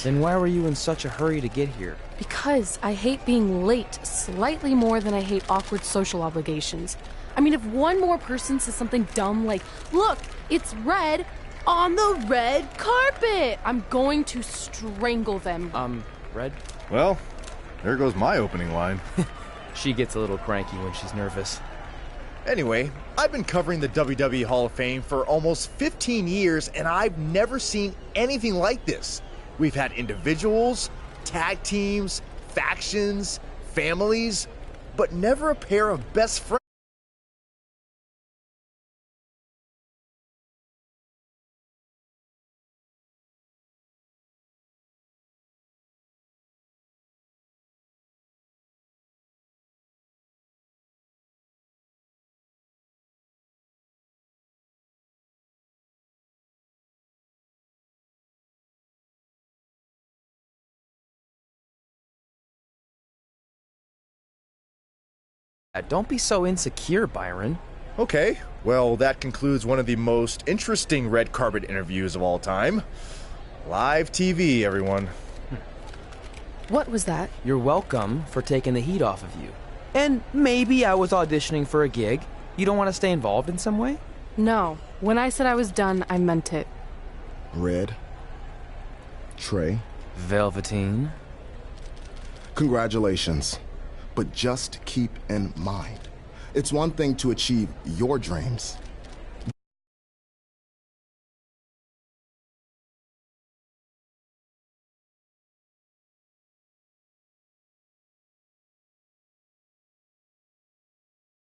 Then why were you in such a hurry to get here? Because I hate being late slightly more than I hate awkward social obligations. I mean, if one more person says something dumb like, "Look, it's red on the red carpet," I'm going to strangle them. Red? Well, there goes my opening line. She gets a little cranky when she's nervous. Anyway, I've been covering the WWE Hall of Fame for almost 15 years, and I've never seen anything like this. We've had individuals, tag teams, factions, families, but never a pair of best friends. Don't be so insecure, Byron. Okay, well, that concludes one of the most interesting red carpet interviews of all time. Live TV, everyone. What was that? You're welcome for taking the heat off of you. And maybe I was auditioning for a gig. You don't want to stay involved in some way? No. When I said I was done, I meant it. Red. Trey. Velveteen. Congratulations. But just keep in mind, it's one thing to achieve your dreams.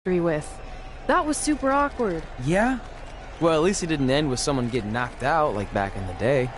With. That was super awkward. Yeah? Well, at least it didn't end with someone getting knocked out like back in the day.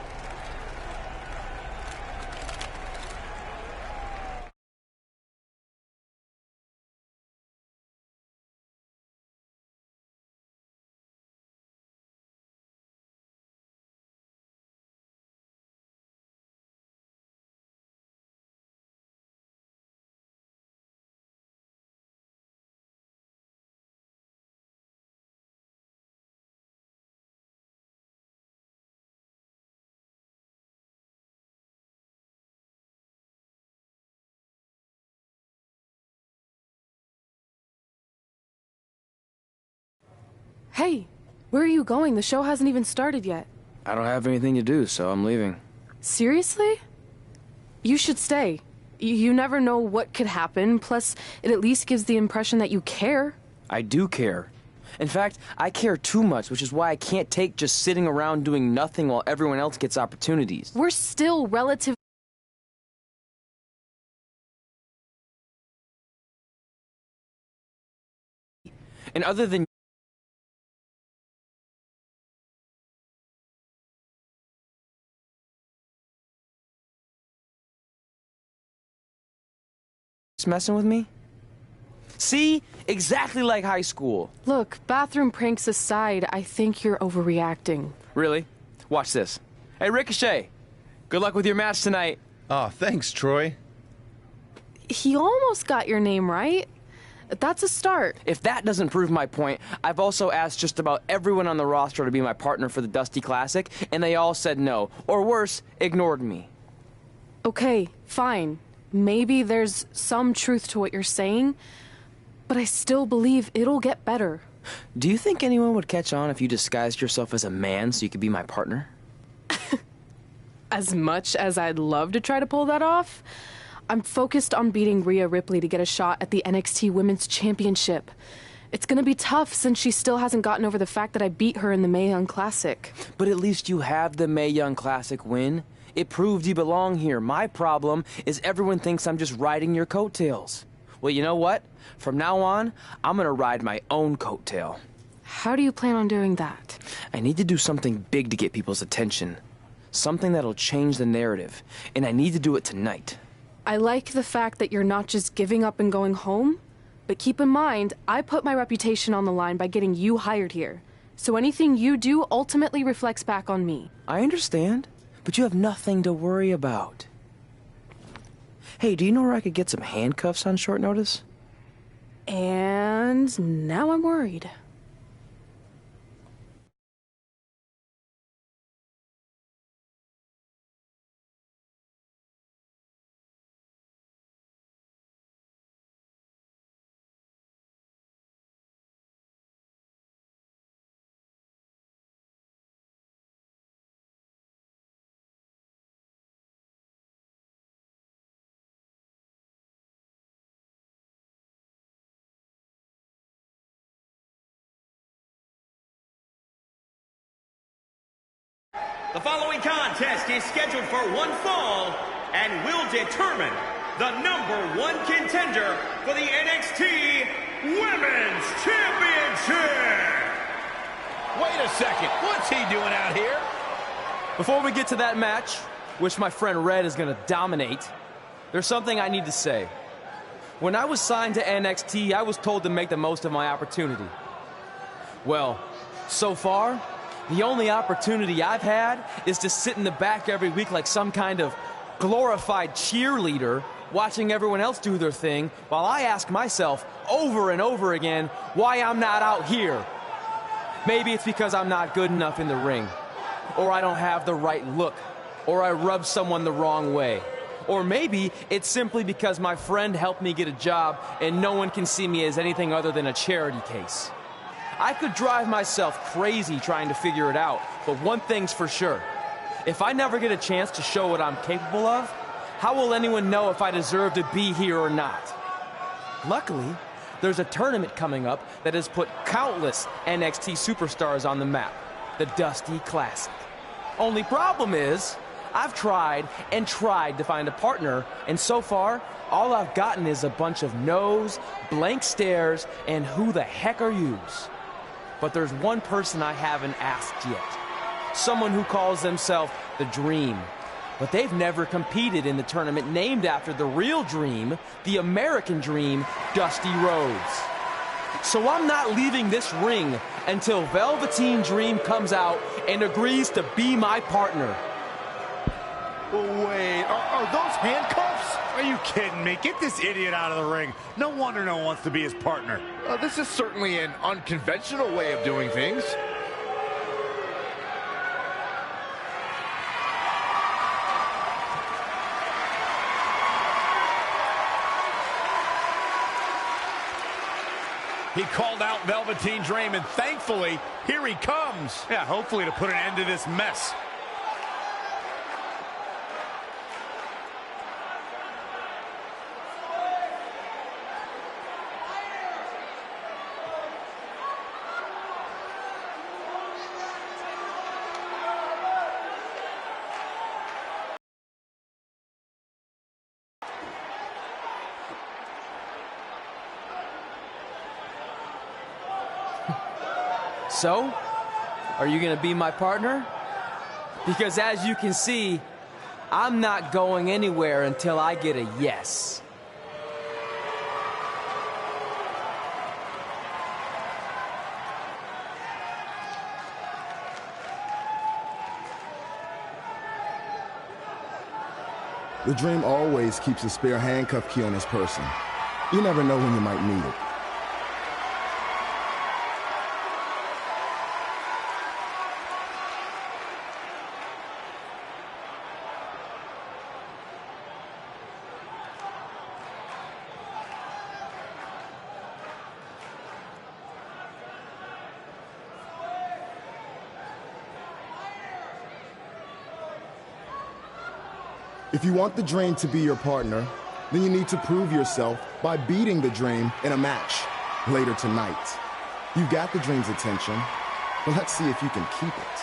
Hey, where are you going? The show hasn't even started yet. I don't have anything to do, so I'm leaving. Seriously? You should stay. You never know what could happen, plus it at least gives the impression that you care. I do care. In fact, I care too much, which is why I can't take just sitting around doing nothing while everyone else gets opportunities. We're still relative. And other than messing with me? See? Exactly like high school. Look, bathroom pranks aside, I think you're overreacting. Really? Watch this. Hey, Ricochet! Good luck with your match tonight. Aw, thanks, Troy. He almost got your name right. That's a start. If that doesn't prove my point, I've also asked just about everyone on the roster to be my partner for the Dusty Classic, and they all said no. Or worse, ignored me. Okay, fine. Maybe there's some truth to what you're saying, but I still believe it'll get better. Do you think anyone would catch on if you disguised yourself as a man so you could be my partner? As much as I'd love to try to pull that off, I'm focused on beating Rhea Ripley to get a shot at the NXT Women's Championship. It's gonna be tough since she still hasn't gotten over the fact that I beat her in the Mae Young Classic. But at least you have the Mae Young Classic win. It proved you belong here. My problem is everyone thinks I'm just riding your coattails. Well, you know what? From now on, I'm gonna ride my own coattail. How do you plan on doing that? I need to do something big to get people's attention. Something that'll change the narrative. And I need to do it tonight. I like the fact that you're not just giving up and going home, but keep in mind, I put my reputation on the line by getting you hired here. So anything you do ultimately reflects back on me. I understand. But you have nothing to worry about. Hey, do you know where I could get some handcuffs on short notice? And now I'm worried. The following contest is scheduled for one fall and will determine the #1 contender for the NXT Women's Championship. Wait a second, what's he doing out here? Before we get to that match, which my friend Red is going to dominate, there's something I need to say. When I was signed to NXT, I was told to make the most of my opportunity. Well, so far, the only opportunity I've had is to sit in the back every week like some kind of glorified cheerleader, watching everyone else do their thing, while I ask myself over and over again why I'm not out here. Maybe it's because I'm not good enough in the ring, or I don't have the right look, or I rub someone the wrong way. Or maybe it's simply because my friend helped me get a job and no one can see me as anything other than a charity case. I could drive myself crazy trying to figure it out, but one thing's for sure. If I never get a chance to show what I'm capable of, how will anyone know if I deserve to be here or not? Luckily, there's a tournament coming up that has put countless NXT superstars on the map, the Dusty Classic. Only problem is, I've tried and tried to find a partner, and so far, all I've gotten is a bunch of no's, blank stares, and who the heck are yous? But there's one person I haven't asked yet. Someone who calls themselves the Dream. But they've never competed in the tournament named after the real Dream, the American Dream, Dusty Rhodes. So I'm not leaving this ring until Velveteen Dream comes out and agrees to be my partner. Wait, are those handcuffs? Are you kidding me? Get this idiot out of the ring. No wonder no one wants to be his partner. This is certainly an unconventional way of doing things. He called out Velveteen Dream, and thankfully, here he comes. Yeah, hopefully to put an end to this mess. So, are you going to be my partner? Because as you can see, I'm not going anywhere until I get a yes. The Dream always keeps a spare handcuff key on his person. You never know when you might need it. If you want the Dream to be your partner, then you need to prove yourself by beating the Dream in a match later tonight. You've got the Dream's attention, but let's see if you can keep it.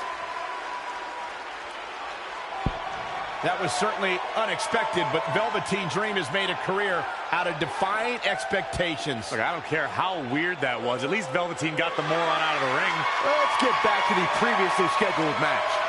That was certainly unexpected, but Velveteen Dream has made a career out of defying expectations. Look, I don't care how weird that was. At least Velveteen got the moron out of the ring. Let's get back to the previously scheduled match.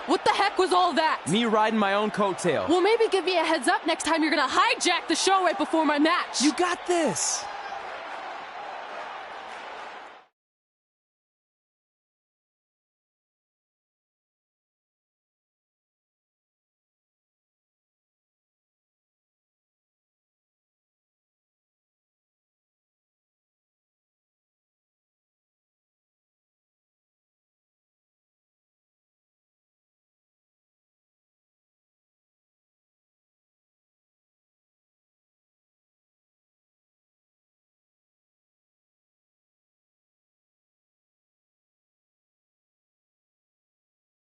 What the heck was all that? Me riding my own coattail. Well, maybe give me a heads up next time you're gonna hijack the show right before my match. You got this.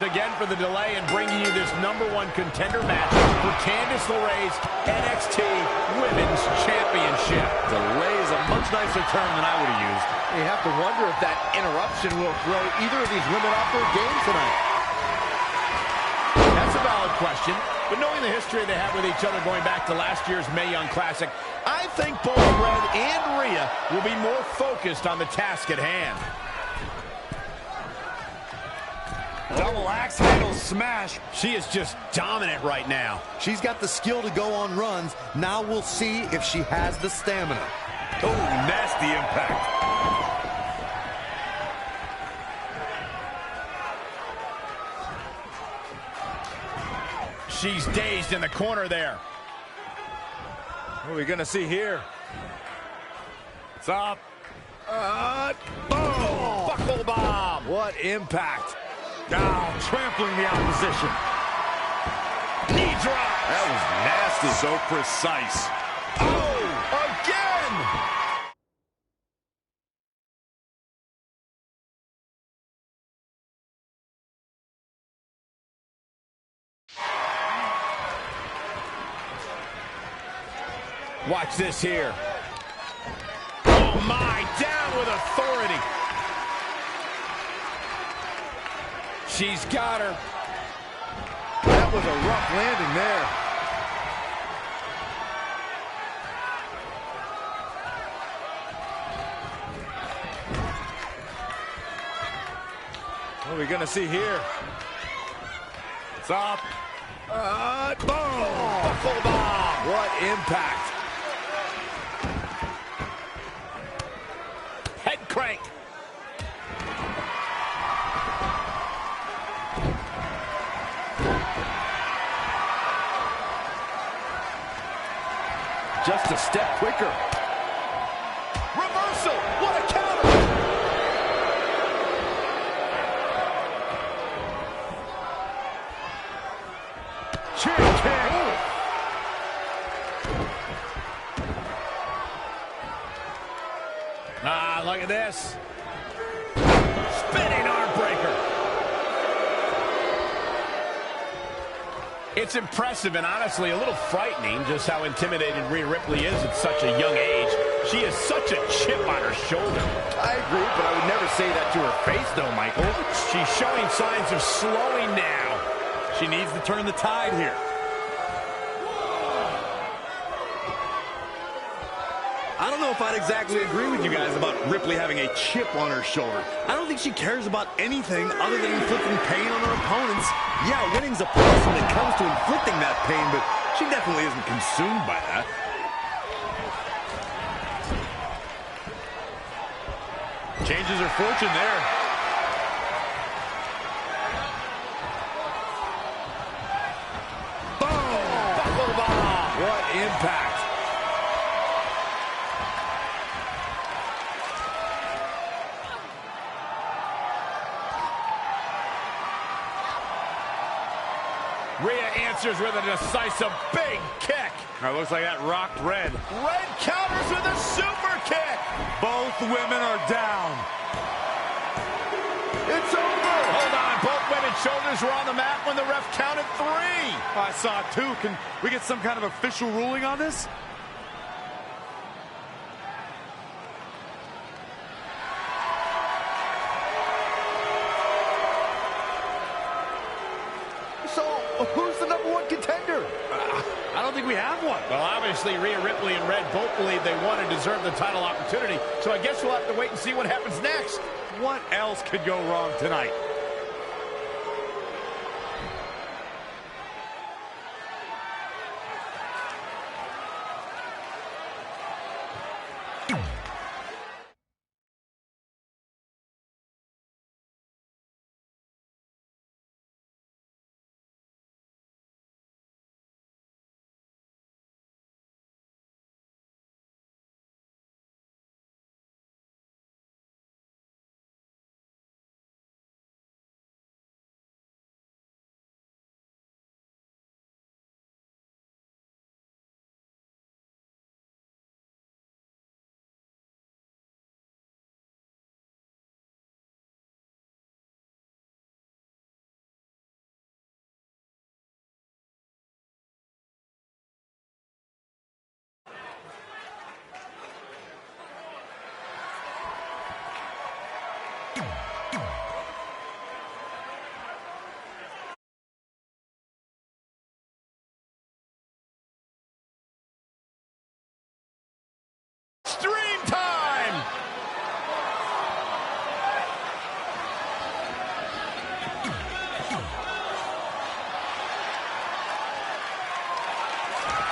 Again for the delay and bringing you this #1 contender match for Candice LeRae's NXT Women's Championship. Delay is a much nicer term than I would have used. You have to wonder if that interruption will throw either of these women off their game tonight. That's a valid question, but knowing the history they have with each other going back to last year's Mae Young Classic, I think both Red and Rhea will be more focused on the task at hand. Double axe handle smash. She is just dominant right now. She's got the skill to go on runs. Now we'll see if she has the stamina. Oh, nasty impact. She's dazed in the corner there. What are we going to see here? It's up. Boom! Buckle bomb. What impact. Now trampling the opposition. Knee drop. That was nasty. So precise. Oh, again! Watch this here. Oh my, down with authority. She's got her. That was a rough landing there. What are we going to see here? It's up. Boom! Buckle bomb. What impact. Head crank. Just a step quicker. Reversal. What a counter. Chin kick. Ah, look at this. Spinning arm breaker. It's impressive and honestly a little frightening just how intimidated Rhea Ripley is at such a young age. She has such a chip on her shoulder. I agree, but I would never say that to her face, though, Michael. She's showing signs of slowing now. She needs to turn the tide here. I don't know if I'd exactly agree with you guys about Ripley having a chip on her shoulder. I don't think she cares about anything other than inflicting pain on her opponents. Yeah, winning's a plus when it comes to inflicting that pain, but she definitely isn't consumed by that. Changes her fortune there. Boom! Buckle bomb! What impact! Rhea answers with a decisive big kick. That looks like that rocked Red. Red counters with a super kick. Both women are down. It's over. Hold on. Both women's shoulders were on the mat when the ref counted 3. I saw it too. Can we get some kind of official ruling on this? So, who's the #1 contender? I don't think we have one. Well, obviously, Rhea Ripley and Red both believe they won and deserve the title opportunity. So I guess we'll have to wait and see what happens next. What else could go wrong tonight?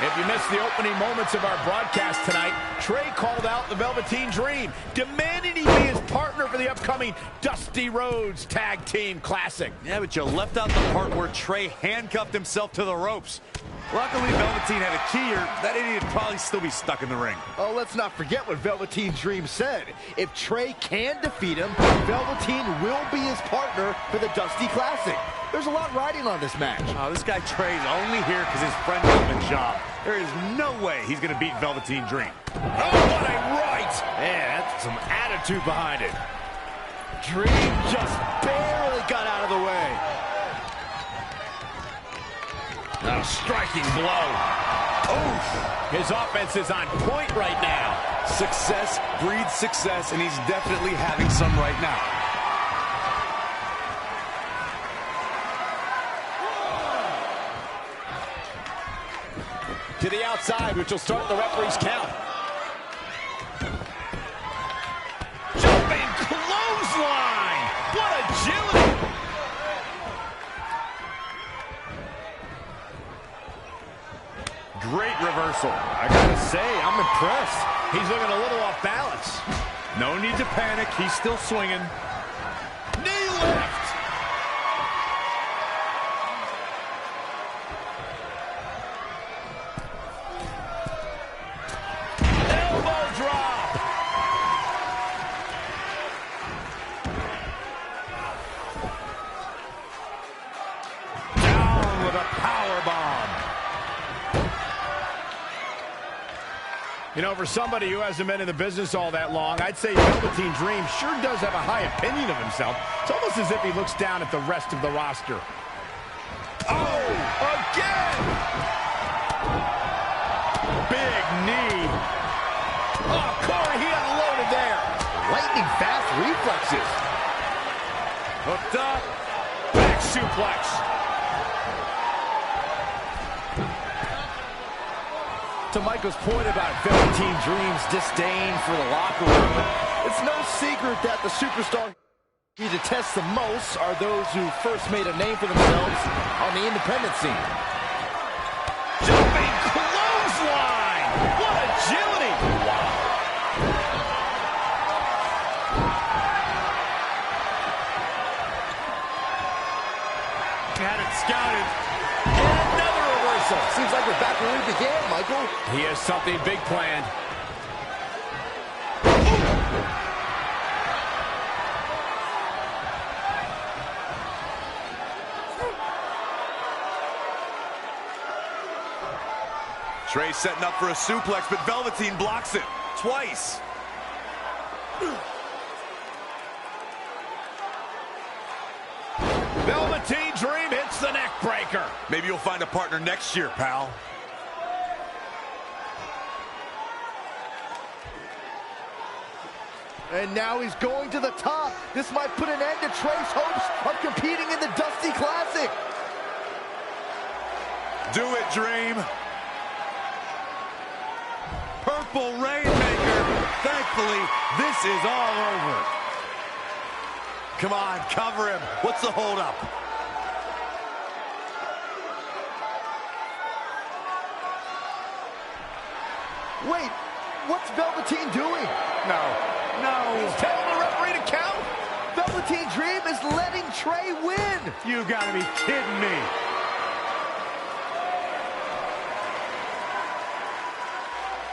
If you missed the opening moments of our broadcast tonight, Trey called out the Velveteen Dream, demanding he be his partner for the upcoming Dusty Rhodes Tag Team Classic. Yeah, but you left out the part where Trey handcuffed himself to the ropes. Luckily, Velveteen had a key, or that idiot would probably still be stuck in the ring. Oh, let's not forget what Velveteen Dream said. If Trey can defeat him, Velveteen will be his partner for the Dusty Classic. There's a lot riding on this match. Oh, this guy Trey's only here because his friend got him a job. There is no way he's going to beat Velveteen Dream. Oh, what a right! Man, that's some attitude behind it. Dream just barely got out of the way. A striking blow. Oof! His offense is on point right now. Success breeds success, and he's definitely having some right now. To the outside, which will start the referee's count. Jumping clothesline! What agility! Great reversal. I gotta say, I'm impressed. He's looking a little off balance. No need to panic. He's still swinging. Knee lift! Elbow drop! Down with a power bomb. You know, for somebody who hasn't been in the business all that long, I'd say Velveteen Dream sure does have a high opinion of himself. It's almost as if he looks down at the rest of the roster. Oh, again! Big knee. Oh, Corey, he unloaded there. Lightning fast reflexes. Hooked up. Back suplex. To Michael's point about Velveteen Dream's disdain for the locker room, it's no secret that the superstar he detests the most are those who first made a name for themselves on the independent scene. Jumping clothesline! What agility! Wow. Had it scouted. And another reversal. Seems like we're back where we began, Michael. He has something big planned. Trey setting up for a suplex, but Velveteen blocks it twice. Velveteen Dream hits the neck breaker. Maybe you'll find a partner next year, pal. And now he's going to the top. This might put an end to Trey's hopes of competing in the Dusty Classic. Do it, Dream. Purple Rainmaker. Thankfully, this is all over. Come on, cover him. What's the holdup? Wait, what's Velveteen doing? No. He's telling the referee to count. Velveteen Dream is letting Trey win. You gotta be kidding me.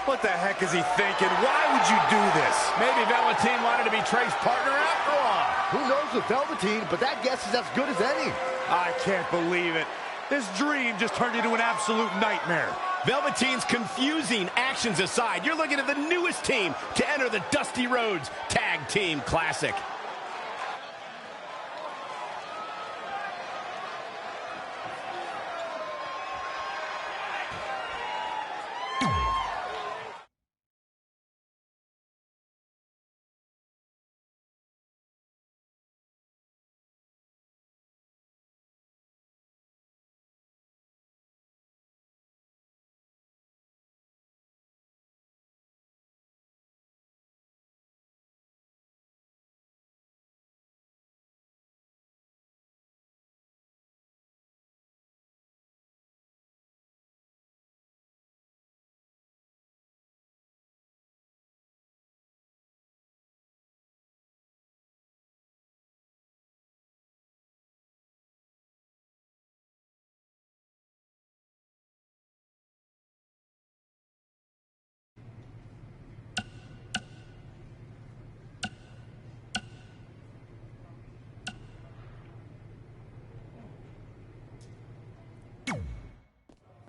What the heck is he thinking? Why would you do this? Maybe Velveteen wanted to be Trey's partner after all. Who knows with Velveteen, but that guess is as good as any. I can't believe it. This dream just turned into an absolute nightmare. Velveteen's confusing actions aside, you're looking at the newest team to enter the Dusty Rhodes Tag Team Classic.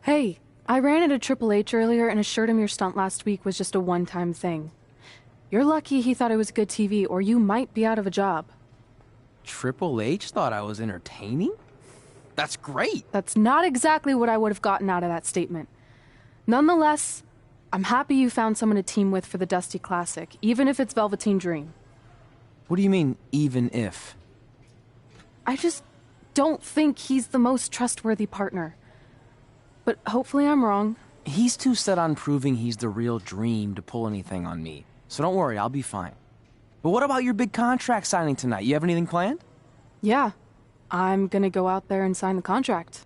Hey, I ran into Triple H earlier and assured him your stunt last week was just a one-time thing. You're lucky he thought it was good TV, or you might be out of a job. Triple H thought I was entertaining? That's great. That's not exactly what I would have gotten out of that statement. Nonetheless, I'm happy you found someone to team with for the Dusty Classic, even if it's Velveteen Dream. What do you mean, even if? I just don't think he's the most trustworthy partner. But hopefully I'm wrong. He's too set on proving he's the real Dream to pull anything on me. So don't worry, I'll be fine. But what about your big contract signing tonight? You have anything planned? Yeah, I'm gonna go out there and sign the contract.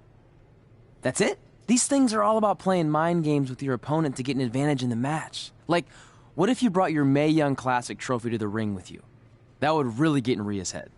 That's it? These things are all about playing mind games with your opponent to get an advantage in the match. Like, what if you brought your Mae Young Classic trophy to the ring with you? That would really get in Rhea's head.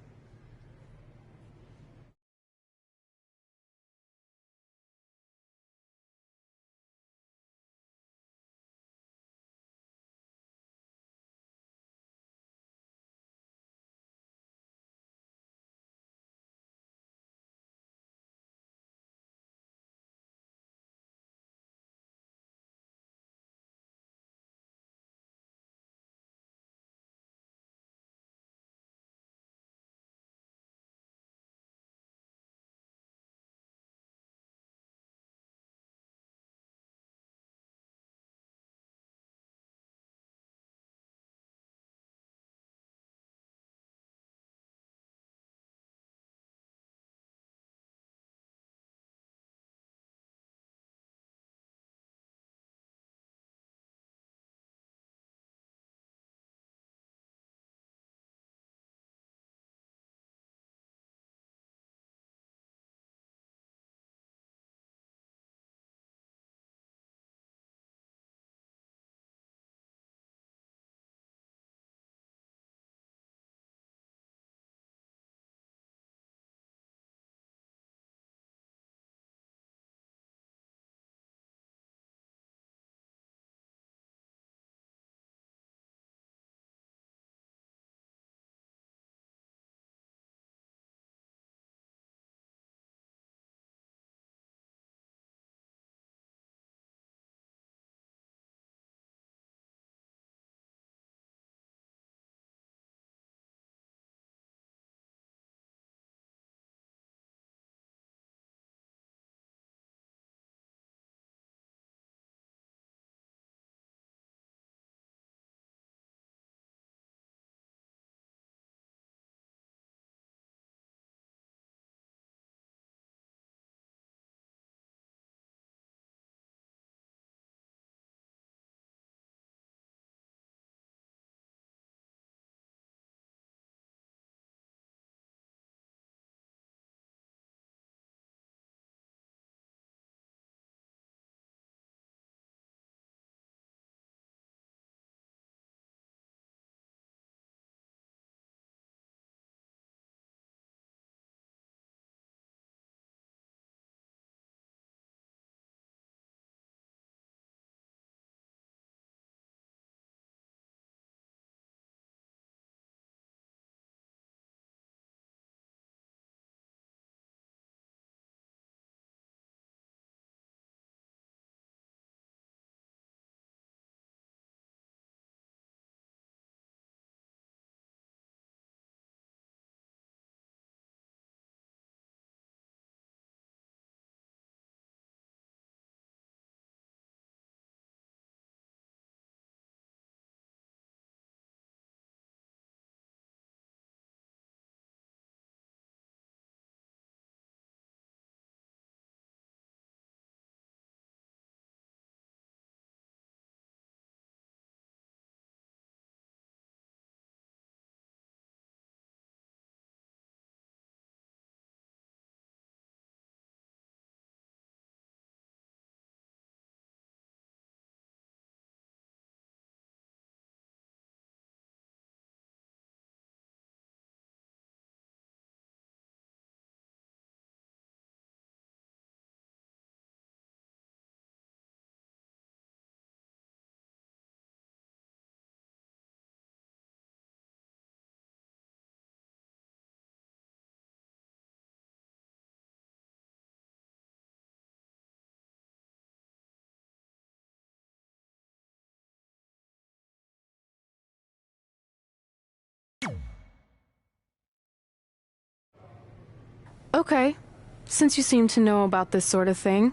Okay. Since you seem to know about this sort of thing,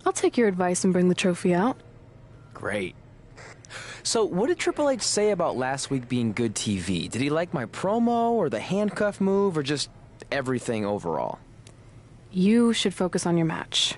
I'll take your advice and bring the trophy out. Great. So, what did Triple H say about last week being good TV? Did he like my promo, or the handcuff move, or just everything overall? You should focus on your match.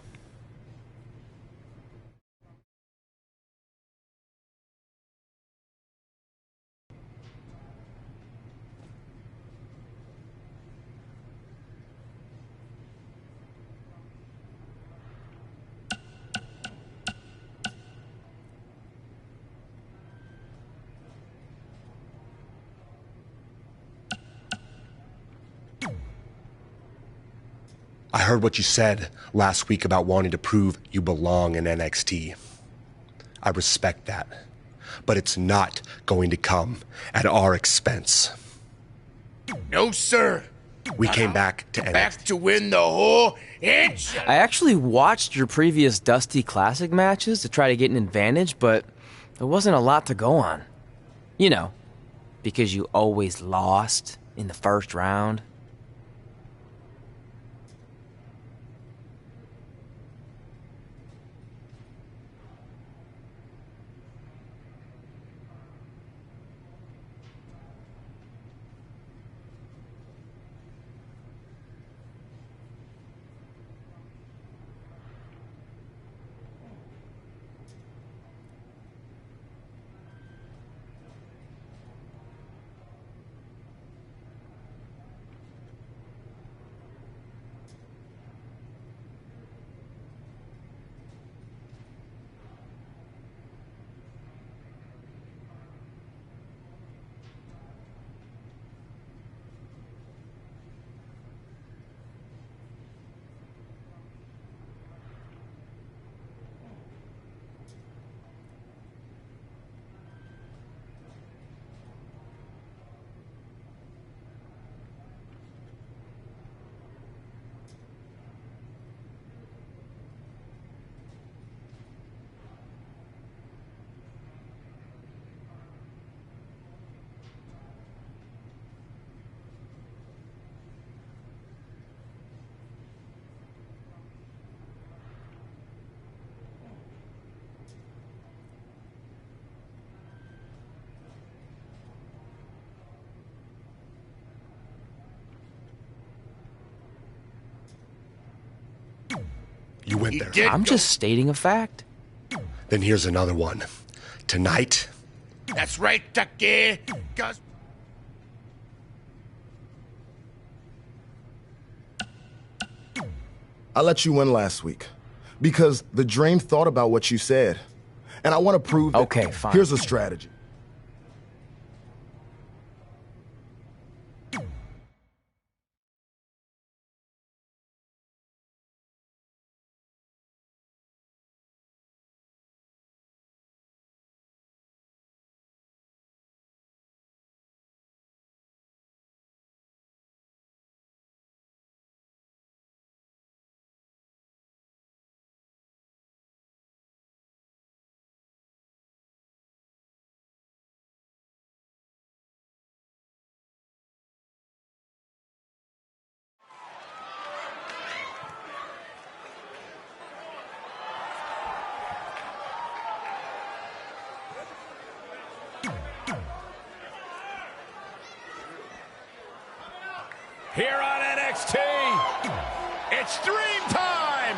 I heard what you said last week about wanting to prove you belong in NXT. I respect that. But it's not going to come at our expense. No, sir. We came back to NXT. Back to win the whole inch. I actually watched your previous Dusty Classic matches to try to get an advantage, but there wasn't a lot to go on. You know, because you always lost in the first round. You went there. I'm just stating a fact. Then here's another one. Tonight... That's right, Ducky. I let you win last week because the Dream thought about what you said. And I want to prove that. Okay, fine. Here's a strategy. Here on NXT, it's Dream Time!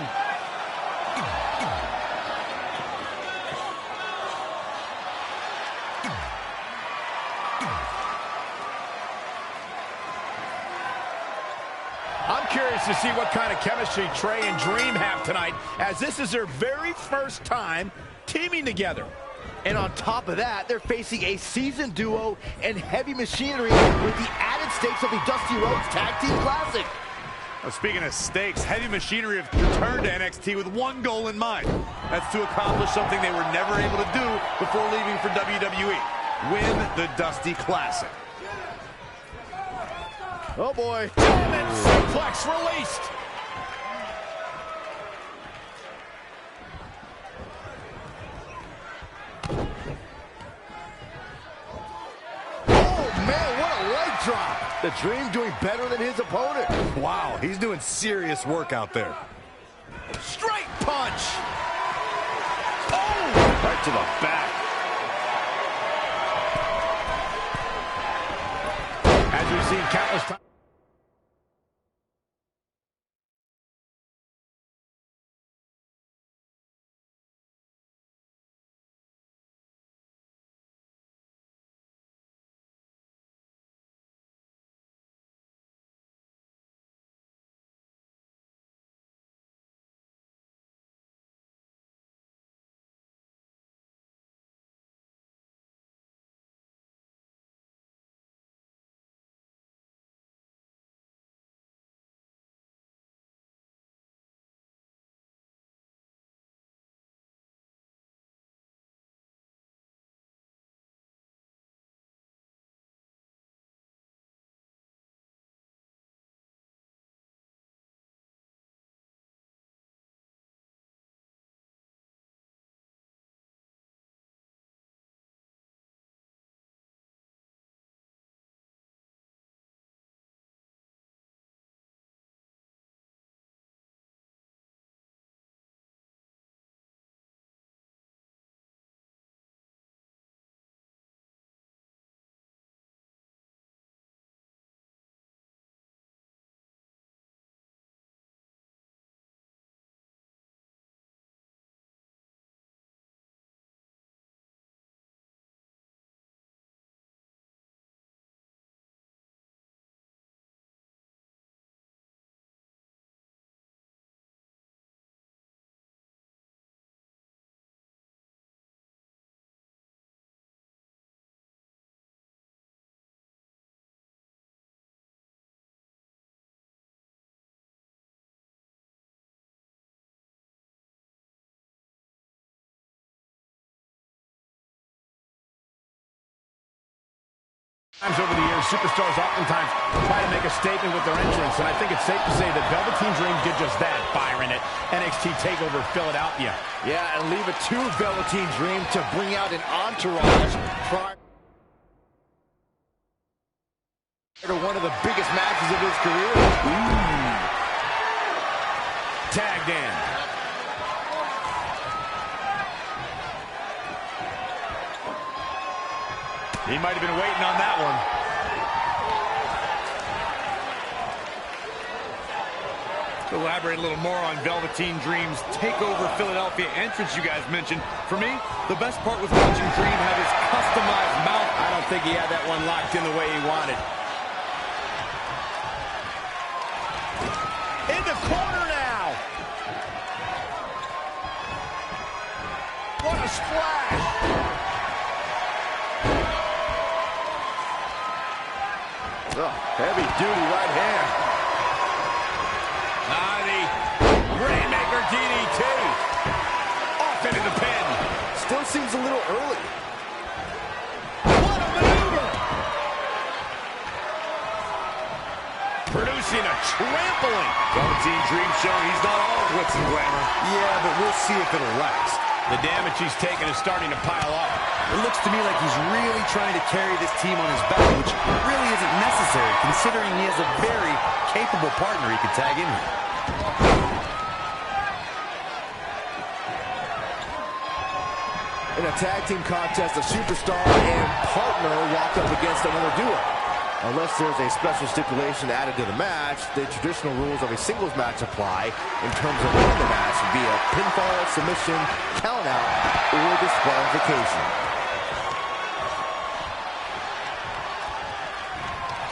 I'm curious to see what kind of chemistry Trey and Dream have tonight, as this is their very first time teaming together. And on top of that, they're facing a seasoned duo and heavy machinery with the added stakes of the Dusty Rhodes Tag Team Classic. Well, speaking of stakes, Heavy Machinery have returned to NXT with one goal in mind. That's to accomplish something they were never able to do before leaving for WWE. Win the Dusty Classic. Oh boy. German suplex released. Oh man, what a leg drop. The Dream doing better than his opponent. Wow, he's doing serious work out there. Straight punch. Oh, right to the back. As we've seen countless times. Over the years, superstars oftentimes try to make a statement with their entrance, and I think it's safe to say that Velveteen Dream did just that, Byron, at NXT TakeOver Philadelphia. Yeah, and leave it to Velveteen Dream to bring out an entourage prior to one of the biggest matches of his career. Tagged in. He might have been waiting on that one. To elaborate a little more on Velveteen Dream's TakeOver Philadelphia entrance you guys mentioned. For me, the best part was watching Dream have his customized mouth. I don't think he had that one locked in the way he wanted. In the corner now. What a splash. Heavy-duty right hand. The Rainmaker DDT. Off into the pin. Still seems a little early. What a maneuver. Producing a trampling. Velveteen Dream showing he's not all glitz and glamour. Yeah, but we'll see if it'll last. The damage he's taken is starting to pile up. It looks to me like he's really trying to carry this team on his back, which really isn't necessary, considering he has a very capable partner he could tag in with. In a tag team contest, a superstar and partner walk up against another duo. Unless there's a special stipulation added to the match, the traditional rules of a singles match apply in terms of winning the match via pinfall, submission, countout, or disqualification.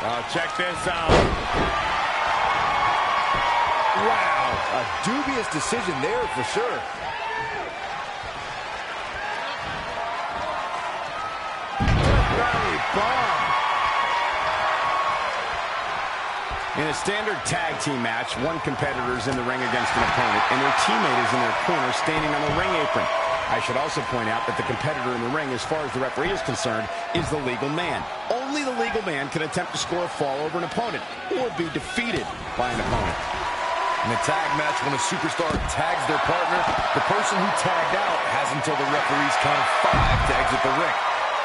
Oh, check this out. Wow, a dubious decision there for sure. Bomb. In a standard tag team match, one competitor is in the ring against an opponent, and their teammate is in their corner standing on the ring apron. I should also point out that the competitor in the ring, as far as the referee is concerned, is the legal man. Only the legal man can attempt to score a fall over an opponent or be defeated by an opponent. In a tag match, when a superstar tags their partner, the person who tagged out has until the referee's count of 5 to exit the ring.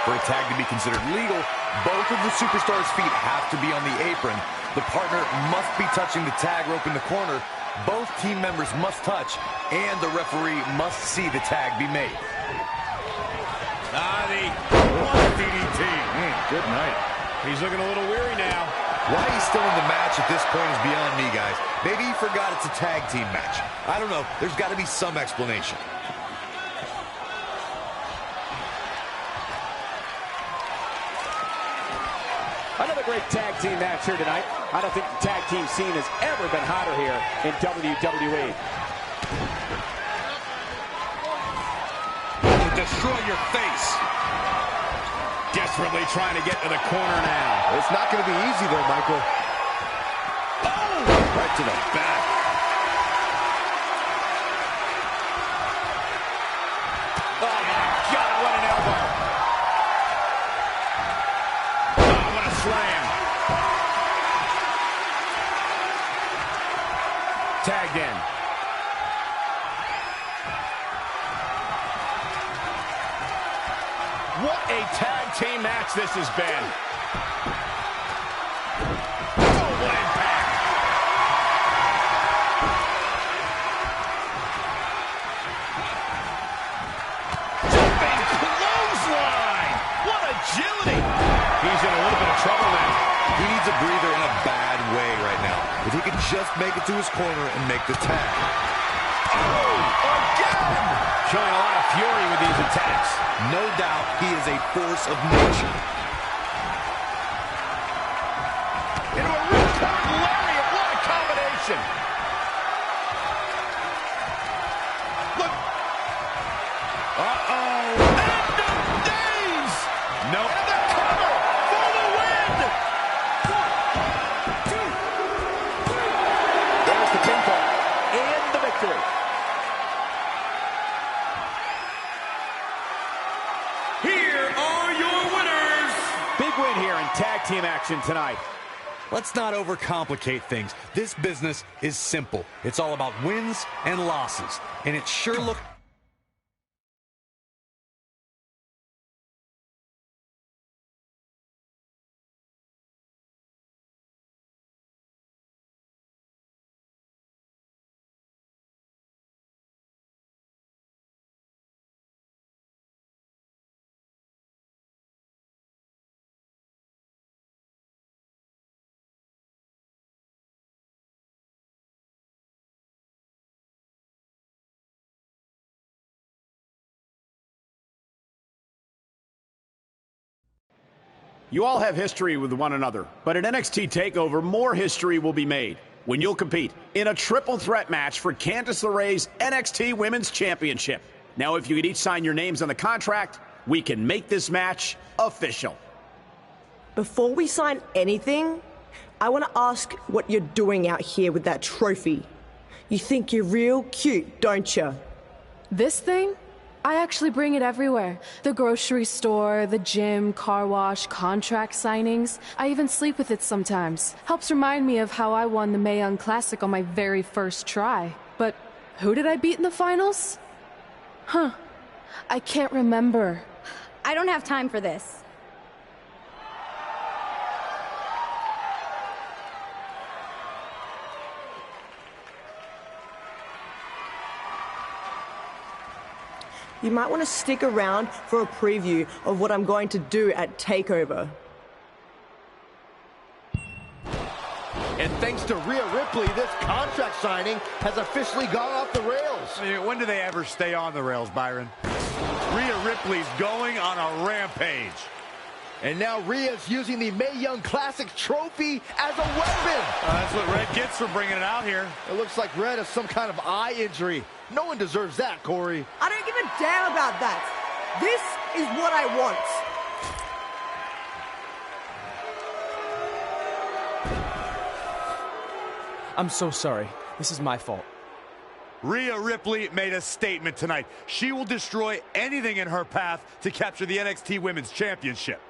For a tag to be considered legal, both of the superstars' feet have to be on the apron. The partner must be touching the tag rope in the corner. Both team members must touch, and the referee must see the tag be made. What a DDT. Good night. He's looking a little weary now. Why he's still in the match at this point is beyond me, guys. Maybe he forgot it's a tag team match. I don't know. There's got to be some explanation. Another great tag team match here tonight. I don't think the tag team scene has ever been hotter here in WWE. Destroy your face. Desperately trying to get to the corner now. It's not going to be easy, though, Michael. Oh! Right to the back. Oh, my God, what an elbow. Oh, what a slam. Tagged in. What a tag team match this has been. Global impact. Jumping clothesline. What agility. He's in a little bit of trouble now. He needs a breather in a bad way right now. If he could just make it to his corner and make the tag. Oh, again. Showing a lot of fury with these attacks. No doubt he is a force of nature. Into a ripcord lariat. What a combination. Look. Uh-oh. End of days. Nope. And the cover for the win. 1, 2, 3. There's the pinfall and the victory. Here are your winners. Big win here in tag team action tonight. Let's not overcomplicate things. This business is simple. It's all about wins and losses. And it sure looked... You all have history with one another, but at NXT TakeOver, more history will be made when you'll compete in a triple threat match for Candice LeRae's NXT Women's Championship. Now, if you could each sign your names on the contract, we can make this match official. Before we sign anything, I want to ask what you're doing out here with that trophy. You think you're real cute, don't you? This thing? I actually bring it everywhere. The grocery store, the gym, car wash, contract signings. I even sleep with it sometimes. Helps remind me of how I won the Mae Young Classic on my very first try. But who did I beat in the finals? Huh. I can't remember. I don't have time for this. You might want to stick around for a preview of what I'm going to do at TakeOver. And thanks to Rhea Ripley, this contract signing has officially gone off the rails. I mean, when do they ever stay on the rails, Byron? Rhea Ripley's going on a rampage. And now Rhea's using the Mae Young Classic trophy as a weapon. That's what Red gets for bringing it out here. It looks like Red has some kind of eye injury. No one deserves that, Corey. I don't give a damn about that. This is what I want. I'm so sorry. This is my fault. Rhea Ripley made a statement tonight. She will destroy anything in her path to capture the NXT Women's Championship.